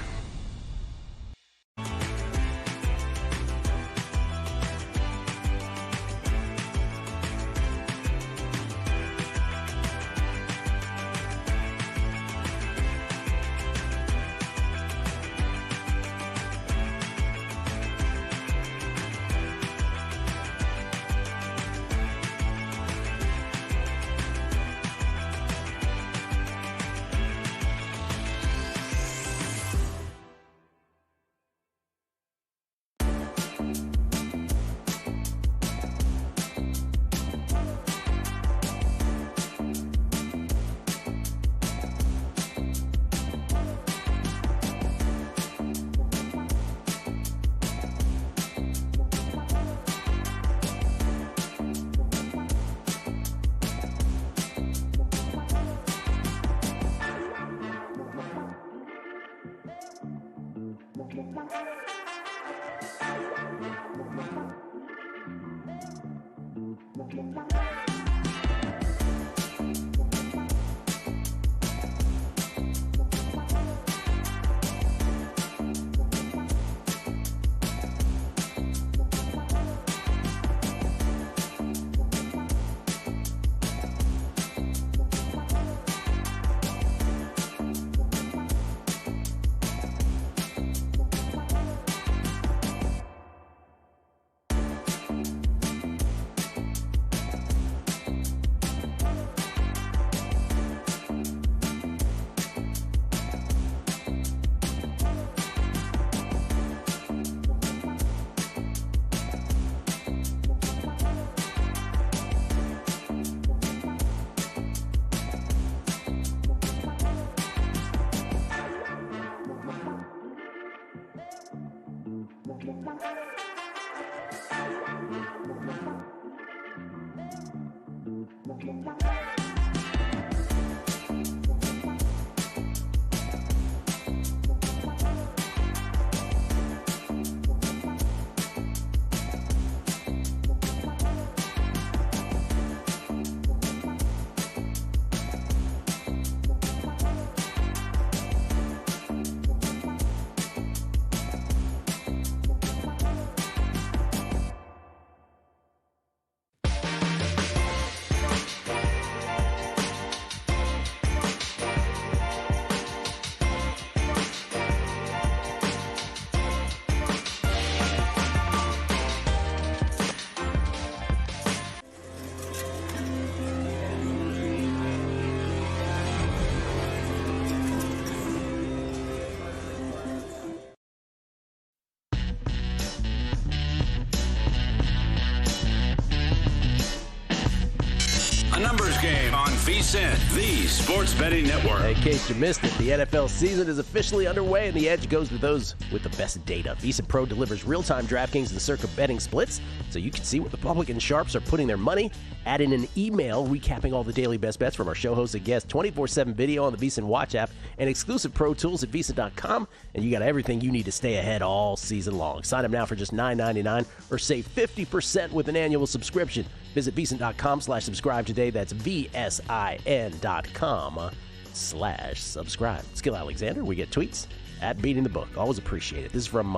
VSiN, the Sports Betting Network. In case you missed it, the NFL season is officially underway, and the edge goes to those with the best data. VSiN Pro delivers real-time DraftKings and Circa betting splits, so you can see where the public and sharps are putting their money. Add in an email recapping all the daily best bets from our show hosts and guests, 24/7 video on the VSiN Watch app, and exclusive pro tools at VSiN.com, and you got everything you need to stay ahead all season long. Sign up now for just $9.99 or save 50% with an annual subscription. Visit VSiN.com/subscribe today. That's VSIN.com/subscribe. It's Gil Alexander. We get tweets at Beating the Book. Always appreciate it. This is from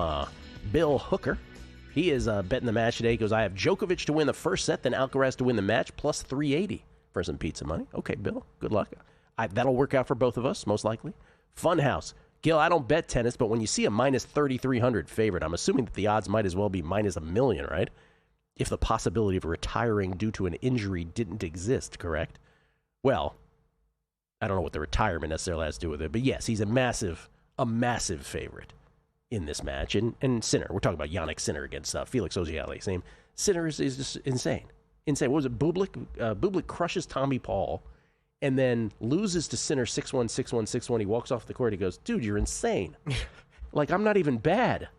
Bill Hooker. He is betting the match today. He goes, I have Djokovic to win the first set, then Alcaraz to win the match, plus 380 for some pizza money. Okay, Bill, good luck. That'll work out for both of us, most likely. Funhouse. Gil, I don't bet tennis, but when you see a minus 3,300 favorite, I'm assuming that the odds might as well be minus $1 million, right? If the possibility of retiring due to an injury didn't exist, correct? Well, I don't know what the retirement necessarily has to do with it, but yes, he's a massive favorite in this match. And Sinner, we're talking about Yannick Sinner against Felix Auger-Aliassime. Sinner is just insane. What was it? Bublik? Bublik crushes Tommy Paul and then loses to Sinner 6-1, 6-1, 6-1. He walks off the court. He goes, dude, you're insane. Like, I'm not even bad.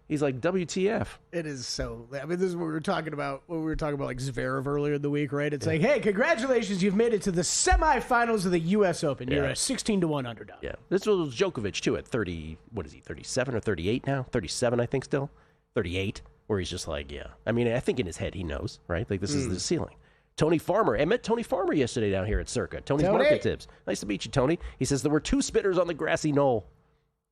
He's like, WTF. It is so. I mean, this is what we were talking about when we were talking about like Zverev earlier in the week, right? It's like, hey, congratulations, you've made it to the semifinals of the U.S. Open. You're a 16-1 underdog. Yeah, this was Djokovic too at 30. What is he? 37 or 38 now? 37, I think, still 38. Where he's just like, yeah. I mean, I think in his head he knows, right? Like this is the ceiling. Tony Farmer. I met Tony Farmer yesterday down here at Circa. Tony's Market Tips. Nice to meet you, Tony. He says there were 2 spitters on the grassy knoll.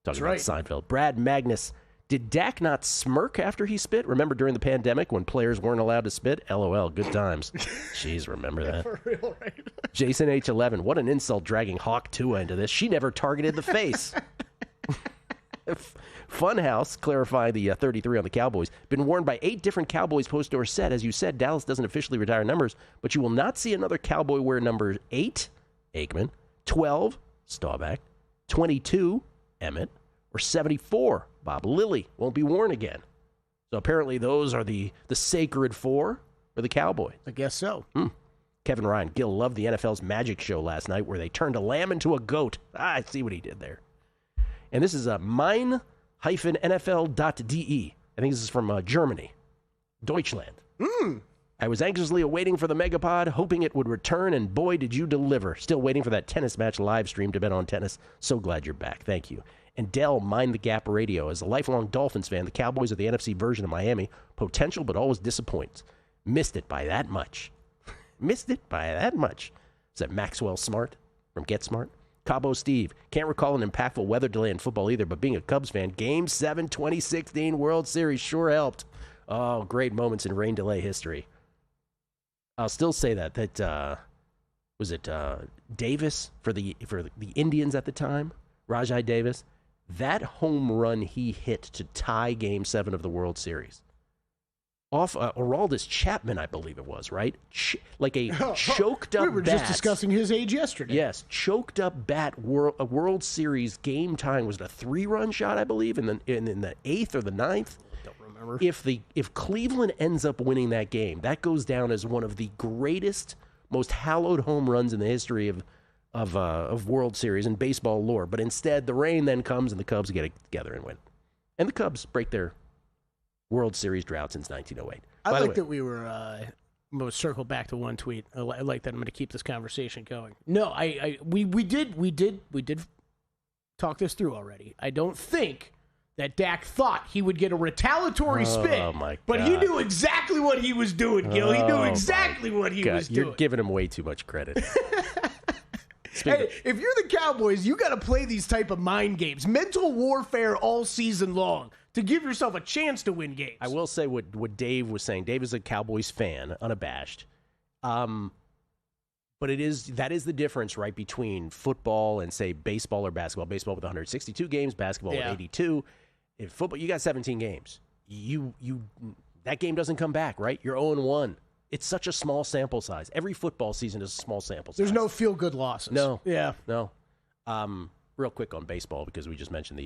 Talking about Seinfeld. Brad Magnus. Did Dak not smirk after he spit? Remember during the pandemic when players weren't allowed to spit? LOL, good times. Jeez, remember that. For real, right? Jason H11, what an insult dragging Hawk Tua into this. She never targeted the face. Funhouse, clarifying the 33 on the Cowboys. Been warned by 8 different Cowboys post-door set. As you said, Dallas doesn't officially retire numbers, but you will not see another Cowboy wear number 8, Aikman, 12, Staubach, 22, Emmett, or 74, Bob Lilly. Won't be worn again. So apparently those are the sacred 4 for the Cowboys. I guess so. Kevin Ryan, Gil loved the NFL's magic show last night where they turned a lamb into a goat. I see what he did there. And this is mine-nfl.de. I think this is from Germany. Deutschland. I was anxiously awaiting for the Megapod, hoping it would return, and boy, did you deliver. Still waiting for that tennis match live stream to bet on tennis. So glad you're back. Thank you. And Dell, Mind the Gap Radio. As a lifelong Dolphins fan, the Cowboys are the NFC version of Miami. Potential, but always disappoints. Missed it by that much. Is that Maxwell Smart from Get Smart? Cabo Steve. Can't recall an impactful weather delay in football either, but being a Cubs fan, Game 7 2016 World Series sure helped. Oh, great moments in rain delay history. I'll still say that was it Davis for the Indians at the time? Rajai Davis. That home run he hit to tie Game 7 of the World Series. Off Aroldis Chapman, I believe it was, right? Like a choked up bat. We were just discussing his age yesterday. Yes, choked up bat, a World Series game tying. Was it a 3-run shot, I believe, in the 8th or the 9th? Don't remember. If Cleveland ends up winning that game, that goes down as one of the greatest, most hallowed home runs in the history of World Series and baseball lore. But instead, the rain then comes and the Cubs get it together and win. And the Cubs break their World Series drought since 1908. I like that we were we'll circle back to one tweet. I like that. I'm going to keep this conversation going. No, we did talk this through already. I don't think that Dak thought he would get a retaliatory spin. My God. But he knew exactly what he was doing, Gil. He knew exactly what he was doing. You're giving him way too much credit. Hey, if you're the Cowboys, you got to play these type of mind games, mental warfare all season long to give yourself a chance to win games. I will say what Dave was saying. Dave is a Cowboys fan, unabashed. But that is the difference, right, between football and, say, baseball or basketball. Baseball with 162 games, basketball with 82. In football, you got 17 games. That game doesn't come back, right? You're 0-1. It's such a small sample size. Every football season is a small sample size. There's no feel-good losses. No. Yeah. No. Real quick on baseball, because we just mentioned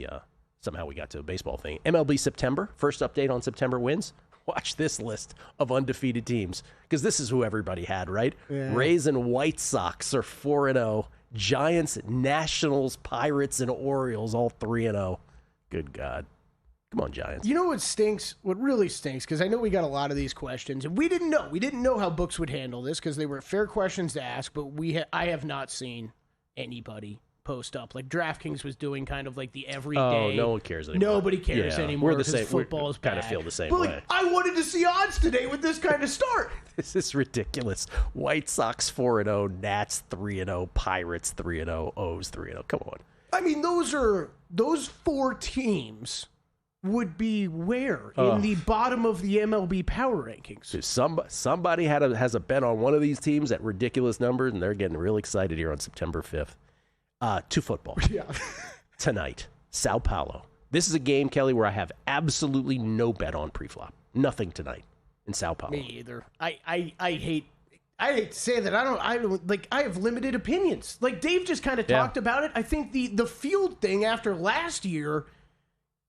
somehow we got to a baseball thing. MLB September, first update on September wins. Watch this list of undefeated teams, because this is who everybody had, right? Yeah. Rays and White Sox are 4-0. Giants, Nationals, Pirates, and Orioles all 3-0. Good God. Come on, Giants. You know what stinks? What really stinks, because I know we got a lot of these questions, and we didn't know. We didn't know how books would handle this because they were fair questions to ask, but I have not seen anybody post up. Like DraftKings was doing kind of like the everyday. Oh, no one cares anymore. Nobody cares anymore. We're the same. Football is kind bad. of feel the same but way. I wanted to see odds today with this kind of start. This is ridiculous. White Sox 4-0, Nats 3-0, Pirates 3-0, O's 3-0. Come on. I mean, those four teams would be where? In the bottom of the MLB power rankings. So somebody has a bet on one of these teams at ridiculous numbers, and they're getting real excited here on September 5th. To football. Yeah. Tonight, Sao Paulo. This is a game, Kelly, where I have absolutely no bet on pre-flop. Nothing tonight in Sao Paulo. Me either. I hate to say that I don't like. I have limited opinions. Like Dave just kind of talked about it. I think the field thing after last year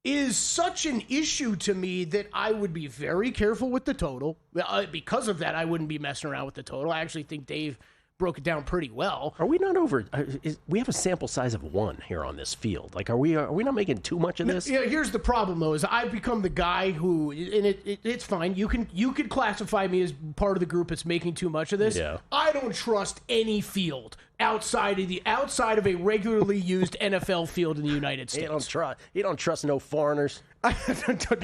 is such an issue to me that I would be very careful with the total. Because of that, I wouldn't be messing around with the total. I actually think Dave broke it down pretty well. Are we not over? We have a sample size of 1 here on this field. Like, are we not making too much of this? Yeah. Here's the problem though: is I've become the guy who, and it's fine. You could classify me as part of the group that's making too much of this. Yeah. I don't trust any field outside of a regularly used NFL field in the United States. You don't trust no foreigners. I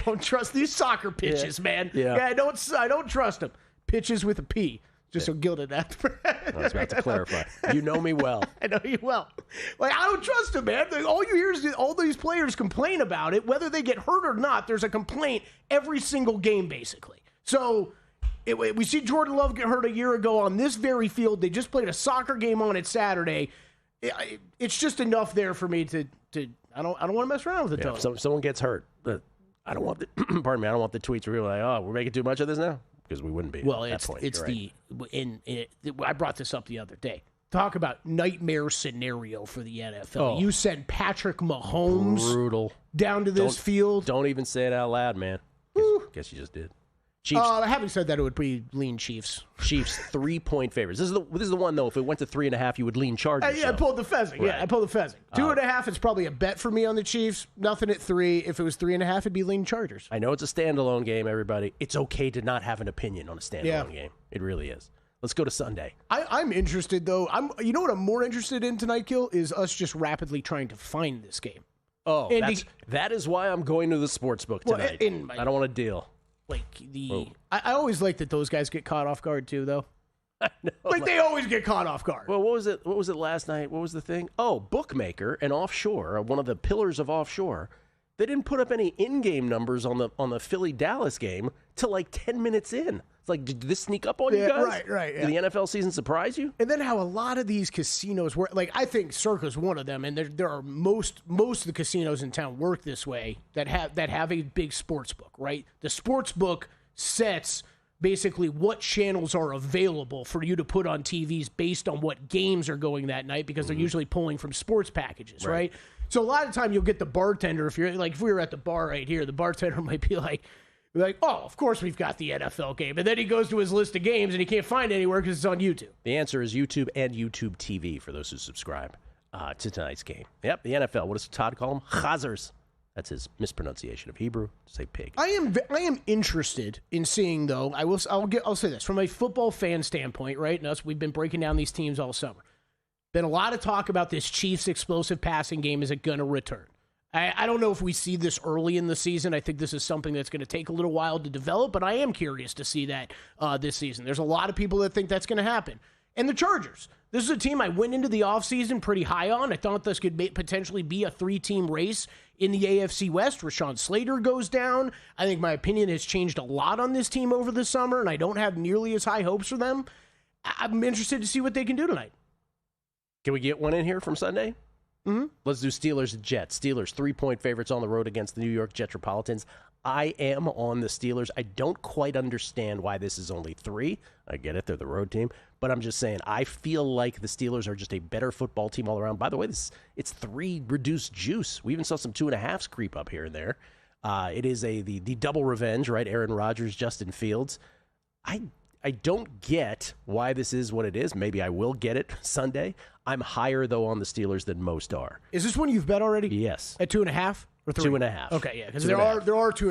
don't trust these soccer pitches, man. Yeah. I don't trust them. Pitches with a P. Just so gilded that. I was about to clarify. You know me well. I know you well. Like, I don't trust him, man. All you hear is all these players complain about it. Whether they get hurt or not, there's a complaint every single game, basically. So we see Jordan Love get hurt a year ago on this very field. They just played a soccer game on it Saturday. It's just enough there for me to I don't want to mess around with it, though. If someone gets hurt, I don't want the pardon me. I don't want the tweets where you're like, oh, we're making too much of this now. Because we wouldn't be. Well, at that point. it's I brought this up the other day. Talk about nightmare scenario for the NFL. Oh. You send Patrick Mahomes brutal down to this field. Don't even say it out loud, man. Guess you just did. Chiefs. Having said that, it would be lean Chiefs. Chiefs 3-point favorites. This is the one though. If it went to 3.5, you would lean Chargers. I pulled the pheasant. Right. Yeah, I pulled the pheasant. 2.5 is probably a bet for me on the Chiefs. Nothing at 3. If it was 3.5, it'd be lean Chargers. I know it's a standalone game, everybody. It's okay to not have an opinion on a standalone game. It really is. Let's go to Sunday. I'm interested though. You know what I'm more interested in tonight, Gil, is us just rapidly trying to find this game. Oh, that is why I'm going to the sportsbook tonight. I don't want to deal. Like I always like that those guys get caught off guard too, though. I know, like they always get caught off guard. Well, what was it? What was it last night? What was the thing? Oh, bookmaker and offshore, one of the pillars of offshore. They didn't put up any in-game numbers on the Philly-Dallas game till like 10 minutes in. It's like, did this sneak up on you guys? Right. Did the NFL season surprise you? And then how a lot of these casinos work. Like, I think Circa's one of them, and there are most of the casinos in town work this way that have a big sports book, right? The sports book sets basically what channels are available for you to put on TVs based on what games are going that night, because they're usually pulling from sports packages, right? So a lot of time you'll get the bartender, if we were at the bar right here, the bartender might be like, oh, of course we've got the NFL game. And then he goes to his list of games and he can't find it anywhere because it's on YouTube. The answer is YouTube and YouTube TV for those who subscribe to tonight's game. Yep, the NFL. What does Todd call them? Chazers. That's his mispronunciation of Hebrew. Say pig. I am interested in seeing, though. I'll say this from a football fan standpoint, right? And us, we've been breaking down these teams all summer. Been a lot of talk about this Chiefs explosive passing game. Is it going to return? I don't know if we see this early in the season. I think this is something that's going to take a little while to develop, but I am curious to see that this season. There's a lot of people that think that's going to happen. And the Chargers. This is a team I went into the offseason pretty high on. I thought this could potentially be a 3-team race in the AFC West. Rashawn Slater goes down. I think my opinion has changed a lot on this team over the summer, and I don't have nearly as high hopes for them. I'm interested to see what they can do tonight. Can we get one in here from Sunday? Mm-hmm. Let's do Steelers and Jets. Steelers 3-point favorites on the road against the New York Jetropolitans. I am on the Steelers. I don't quite understand why this is only 3. I get it. They're the road team. But I'm just saying, I feel like the Steelers are just a better football team all around. By the way, it's 3 reduced juice. We even saw some 2.5s creep up here and there. It is the double revenge, right? Aaron Rodgers, Justin Fields. I don't get why this is what it is. Maybe I will get it Sunday. I'm higher, though, on the Steelers than most are. Is this one you've bet already? Yes. At 2.5 or 3? 2.5. Okay, yeah, because there are 2.5.